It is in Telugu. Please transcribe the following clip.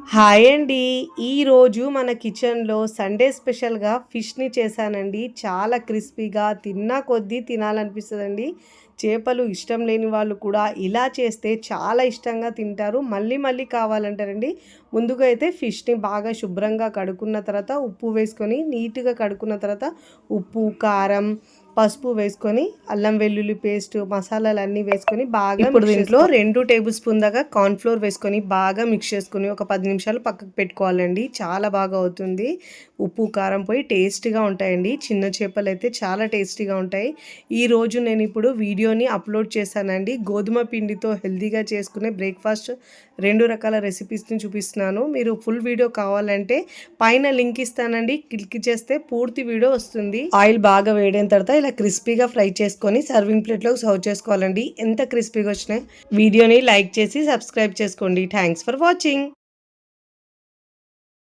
హాయ్ అండి. ఈరోజు మన కిచెన్‌లో సండే స్పెషల్‌గా ఫిష్‌ని చేశానండి. చాలా క్రిస్పీగా తిన్నా కొద్దీ తినాలనిపిస్తదండి. చేపలు ఇష్టం లేని వాళ్ళు కూడా ఇలా చేస్తే చాలా ఇష్టంగా తింటారు. మళ్ళీ మళ్ళీ కావాలంటారండి. ముందుగా అయితే ఫిష్‌ని బాగా శుభ్రంగా కడుక్కున్న తర్వాత ఉప్పు వేసుకొని నీట్‌గా కడుక్కున్న తర్వాత ఉప్పు, కారం, పసుపు వేసుకొని అల్లం వెల్లుల్లి పేస్ట్ మసాలాలన్నీ వేసుకొని బాగా ఇప్పుడు దీంట్లో 2 టేబుల్ స్పూన్ దాకా కార్న్ ఫ్లోర్ వేసుకొని బాగా మిక్స్ చేసుకొని ఒక 10 నిమిషాలు పక్కకు పెట్టుకోవాలండి. చాలా బాగా అవుతుంది. ఉప్పు కారం పోయి టేస్టీగా ఉంటాయండి. చిన్న చేపలు అయితే చాలా టేస్టీగా ఉంటాయి. ఈరోజు నేను ఇప్పుడు వీడియోని అప్లోడ్ చేశానండి. గోధుమ పిండితో హెల్తీగా చేసుకునే బ్రేక్ఫాస్ట్ 2 రకాల రెసిపీస్ని చూపిస్తున్నాను. మీరు ఫుల్ వీడియో కావాలంటే పైన లింక్ ఇస్తానండి. క్లిక్ చేస్తే పూర్తి వీడియో వస్తుంది. ఆయిల్ బాగా వేడైన తర్వాత ఇలా క్రిస్పీగా ఫ్రై చేసుకొని సర్వింగ్ ప్లేట్లో సర్వ్ చేసుకోవాలండి. ఎంత క్రిస్పీగా వచ్చినాయి. వీడియోని లైక్ చేసి సబ్స్క్రైబ్ చేసుకోండి. Thanks for watching.